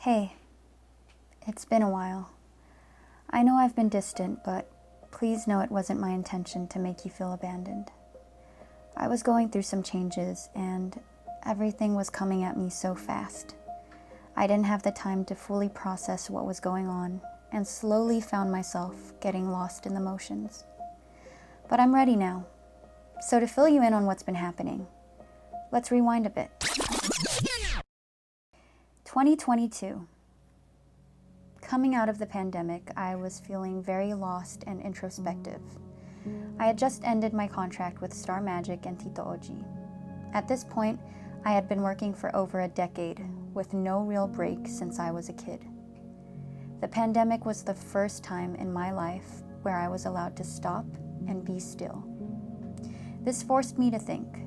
Hey, it's been a while. I know I've been distant, but please know it wasn't my intention to make you feel abandoned. I was going through some changes and everything was coming at me so fast. I didn't have the time to fully process what was going on and slowly found myself getting lost in the motions. But I'm ready now. So to fill you in on what's been happening, let's rewind a bit. 2022. Coming out of the pandemic, I was feeling very lost and introspective. I had just ended my contract with Star Magic and Tito Oji. At this point, I had been working for over a decade, with no real break since I was a kid. The pandemic was the first time in my life where I was allowed to stop and be still. This forced me to think.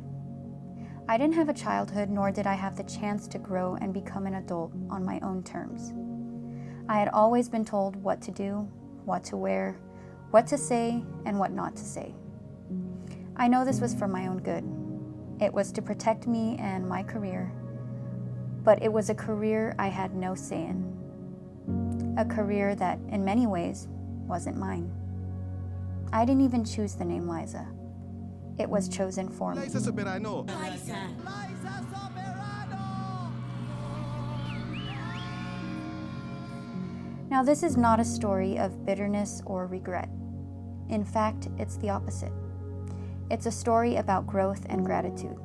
I didn't have a childhood, nor did I have the chance to grow and become an adult on my own terms. I had always been told what to do, what to wear, what to say, and what not to say. I know this was for my own good. It was to protect me and my career, but it was a career I had no say in. A career that, in many ways, wasn't mine. I didn't even choose the name Liza. It was chosen for me. Liza Soberano. Liza. Liza Soberano. Now, this is not a story of bitterness or regret. In fact, it's the opposite. It's a story about growth and gratitude.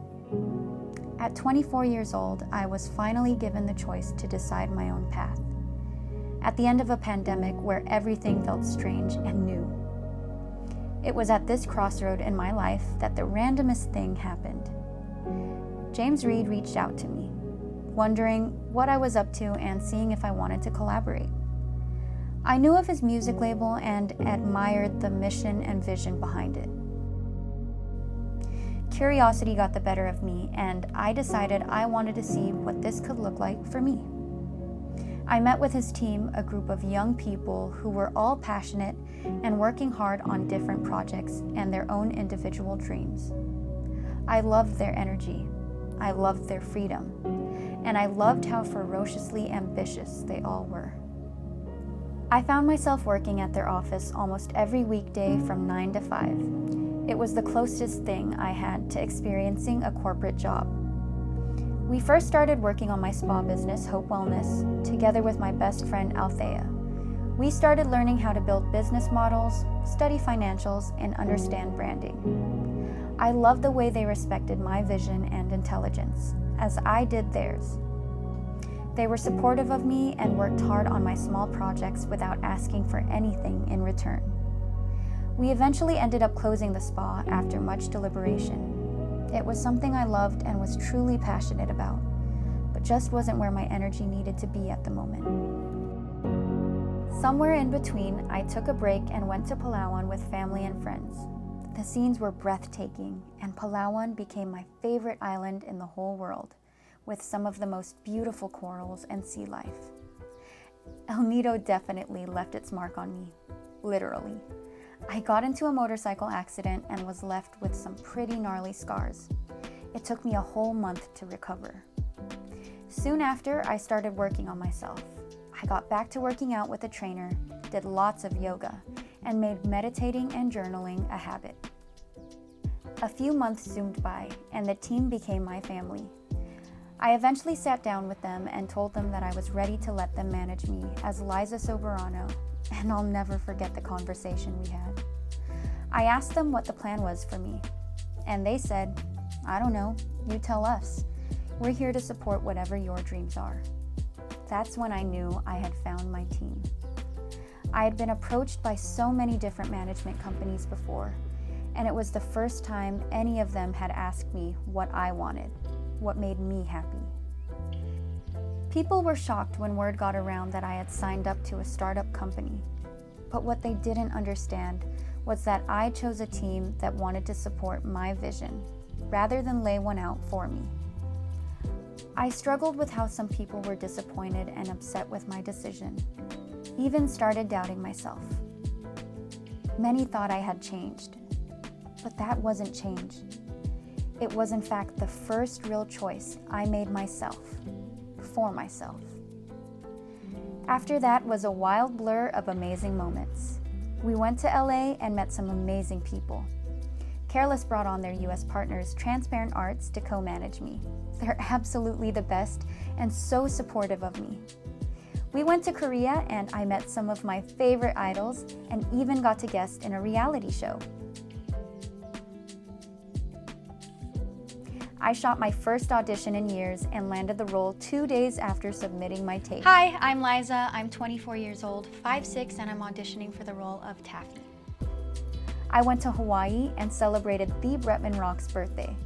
At 24 years old, I was finally given the choice to decide my own path. At the end of a pandemic where everything felt strange and new. It was at this crossroad in my life that the randomest thing happened. James Reed reached out to me, wondering what I was up to and seeing if I wanted to collaborate. I knew of his music label and admired the mission and vision behind it. Curiosity got the better of me, and I decided I wanted to see what this could look like for me. I met with his team, a group of young people who were all passionate and working hard on different projects and their own individual dreams. I loved their energy, I loved their freedom, and I loved how ferociously ambitious they all were. I found myself working at their office almost every weekday from 9 to 5. It was the closest thing I had to experiencing a corporate job. We first started working on my spa business, Hope Wellness, together with my best friend Althea. We started learning how to build business models, study financials, and understand branding. I loved the way they respected my vision and intelligence, as I did theirs. They were supportive of me and worked hard on my small projects without asking for anything in return. We eventually ended up closing the spa after much deliberation. It was something I loved and was truly passionate about, but just wasn't where my energy needed to be at the moment. Somewhere in between, I took a break and went to Palawan with family and friends. The scenes were breathtaking, and Palawan became my favorite island in the whole world, with some of the most beautiful corals and sea life. El Nido definitely left its mark on me, literally. I got into a motorcycle accident and was left with some pretty gnarly scars. It took me a whole month to recover. Soon after, I started working on myself. I got back to working out with a trainer, did lots of yoga, and made meditating and journaling a habit. A few months zoomed by, and the team became my family. I eventually sat down with them and told them that I was ready to let them manage me as Liza Soberano, and I'll never forget the conversation we had. I asked them what the plan was for me, and they said, "I don't know, you tell us. We're here to support whatever your dreams are." That's when I knew I had found my team. I had been approached by so many different management companies before, and it was the first time any of them had asked me what I wanted, what made me happy. People were shocked when word got around that I had signed up to a startup company. But what they didn't understand was that I chose a team that wanted to support my vision, rather than lay one out for me. I struggled with how some people were disappointed and upset with my decision, even started doubting myself. Many thought I had changed, but that wasn't change. It was in fact the first real choice I made myself, for myself. After that was a wild blur of amazing moments. We went to LA and met some amazing people. Careless brought on their US partners, Transparent Arts, to co-manage me. They're absolutely the best and so supportive of me. We went to Korea and I met some of my favorite idols and even got to guest in a reality show. I shot my first audition in years and landed the role 2 days after submitting my tape. Hi, I'm Liza. I'm 24 years old, 5'6", and I'm auditioning for the role of Taffy. I went to Hawaii and celebrated the Bretman Rock's birthday.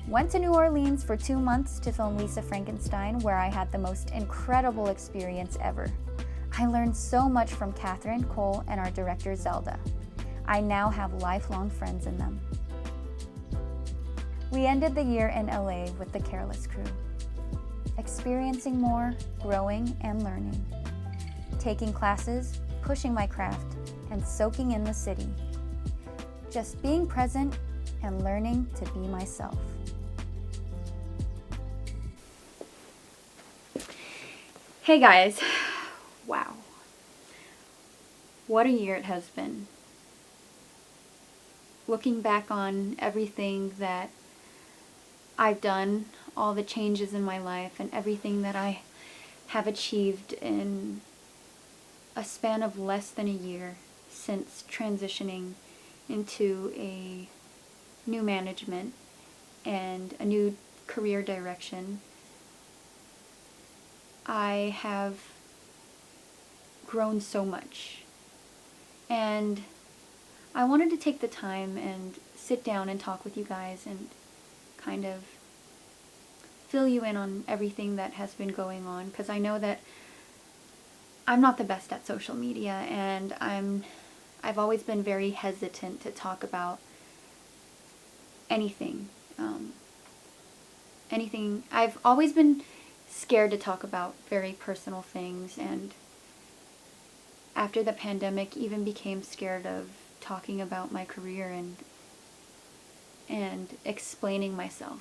Went to New Orleans for 2 months to film Lisa Frankenstein, where I had the most incredible experience ever. I learned so much from Catherine, Cole, and our director Zelda. I now have lifelong friends in them. We ended the year in LA with the Careless crew, experiencing more, growing, and learning, taking classes, pushing my craft, and soaking in the city. Just being present and learning to be myself. Hey guys, wow. What a year it has been. Looking back on everything that I've done, all the changes in my life, and everything that I have achieved in a span of less than a year since transitioning into a new management and a new career direction, I have grown so much. And I wanted to take the time and sit down and talk with you guys and kind of fill you in on everything that has been going on, because I know that I'm not the best at social media, and I've always been very hesitant to talk about anything. I've always been scared to talk about very personal things, and after the pandemic even became scared of talking about my career and explaining myself.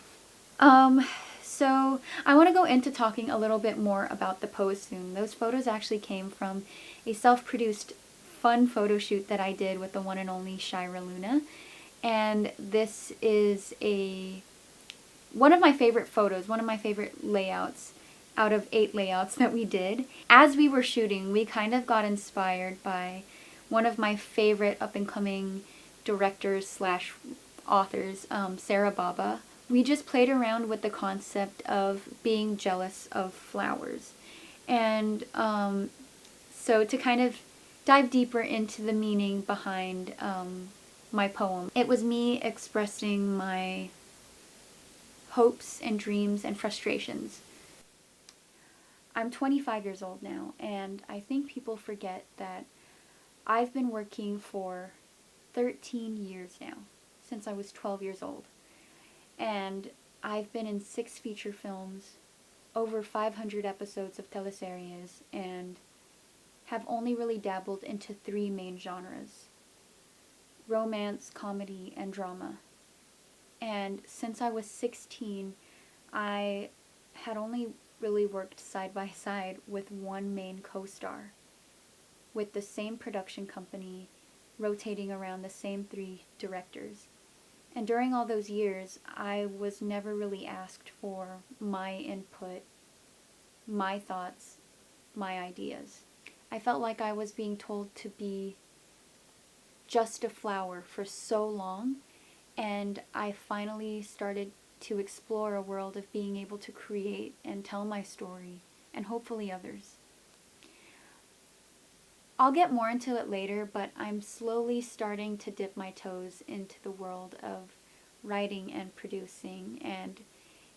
So I want to go into talking a little bit more about the pose soon. Those photos actually came from a self-produced fun photo shoot that I did with the one and only Shira Luna, and this is one of my favorite photos, one of my favorite layouts out of 8 layouts that we did. As we were shooting, we kind of got inspired by one of my favorite up-and-coming directors slash authors, Sarah Baba. We just played around with the concept of being jealous of flowers. And so to kind of dive deeper into the meaning behind my poem, it was me expressing my hopes and dreams and frustrations. I'm 25 years old now, and I think people forget that I've been working for 13 years now, since I was 12 years old. And I've been in 6 feature films, over 500 episodes of teleseries, and have only really dabbled into 3 main genres: romance, comedy, and drama. And since I was 16, I had only really worked side by side with one main co-star, with the same production company, rotating around the same 3 directors. And during all those years, I was never really asked for my input, my thoughts, my ideas. I felt like I was being told to be just a flower for so long, and I finally started to explore a world of being able to create and tell my story, and hopefully others. I'll get more into it later, but I'm slowly starting to dip my toes into the world of writing and producing, and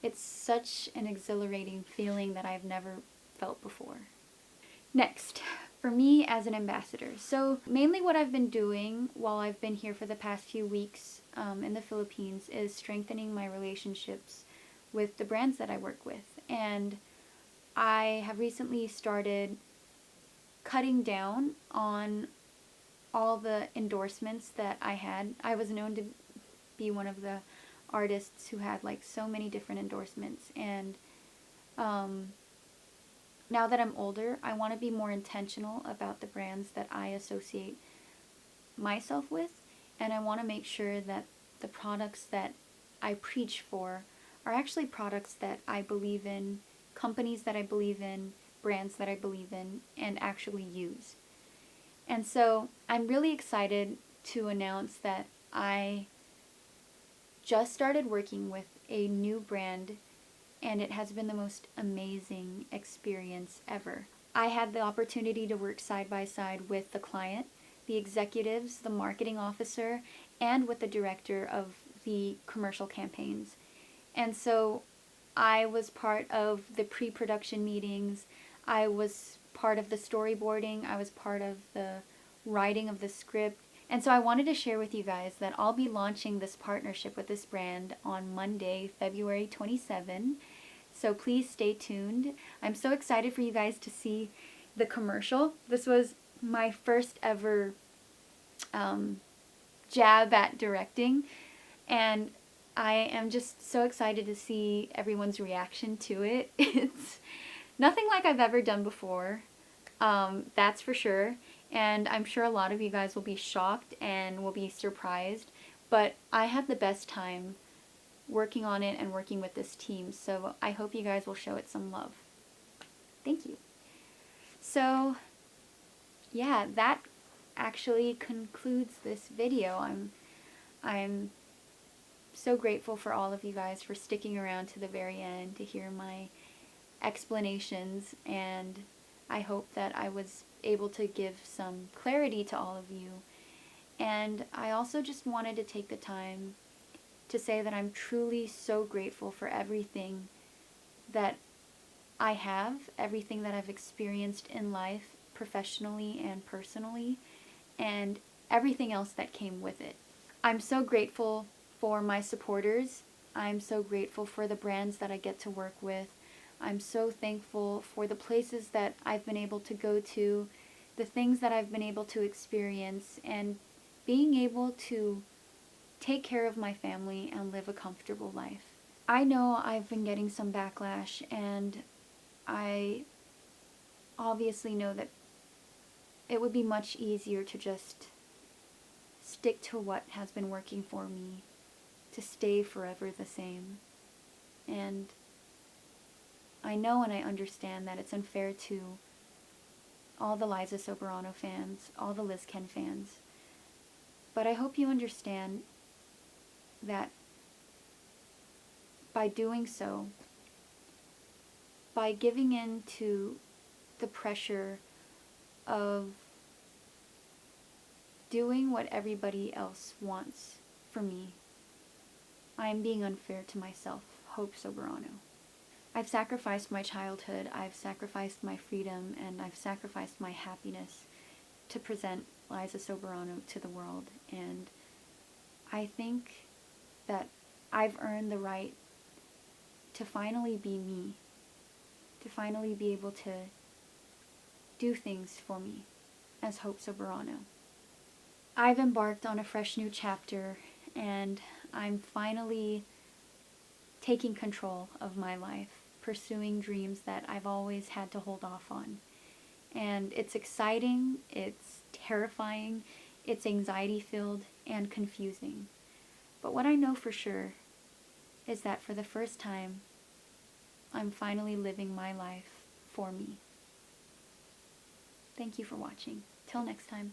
it's such an exhilarating feeling that I've never felt before. Next, for me as an ambassador. So mainly what I've been doing while I've been here for the past few weeks in the Philippines is strengthening my relationships with the brands that I work with. And I have recently started cutting down on all the endorsements that I had. I was known to be one of the artists who had like so many different endorsements. And now that I'm older, I want to be more intentional about the brands that I associate myself with, and I want to make sure that the products that I preach for are actually products that I believe in, companies that I believe in, brands that I believe in, and actually use. And so I'm really excited to announce that I just started working with a new brand, and it has been the most amazing experience ever. I had the opportunity to work side by side with the client, the executives, the marketing officer, and with the director of the commercial campaigns. And so I was part of the pre-production meetings, I was part of the storyboarding, I was part of the writing of the script. And so I wanted to share with you guys that I'll be launching this partnership with this brand on Monday, February 27. So please stay tuned. I'm so excited for you guys to see the commercial. This was my first ever jab at directing, and I am just so excited to see everyone's reaction to it. It's nothing like I've ever done before, that's for sure, and I'm sure a lot of you guys will be shocked and will be surprised, but I had the best time working on it and working with this team, so I hope you guys will show it some love. Thank you. So yeah, that actually concludes this video. I'm so grateful for all of you guys for sticking around to the very end to hear my explanations, and I hope that I was able to give some clarity to all of you. And I also just wanted to take the time to say that I'm truly so grateful for everything that I have, everything that I've experienced in life, professionally and personally, and everything else that came with it. I'm so grateful for my supporters. I'm so grateful for the brands that I get to work with. I'm so thankful for the places that I've been able to go to, the things that I've been able to experience, and being able to take care of my family and live a comfortable life. I know I've been getting some backlash, and I obviously know that it would be much easier to just stick to what has been working for me, to stay forever the same. And I know and I understand that it's unfair to all the Liza Soberano fans, all the Liz Ken fans. But I hope you understand that by doing so, by giving in to the pressure of doing what everybody else wants for me, I am being unfair to myself, Hope Soberano. I've sacrificed my childhood, I've sacrificed my freedom, and I've sacrificed my happiness to present Liza Soberano to the world. And I think that I've earned the right to finally be me, to finally be able to do things for me as Hope Soberano. I've embarked on a fresh new chapter, and I'm finally taking control of my life, pursuing dreams that I've always had to hold off on. And it's exciting, it's terrifying, it's anxiety-filled and confusing. But what I know for sure is that for the first time, I'm finally living my life for me. Thank you for watching. Till next time.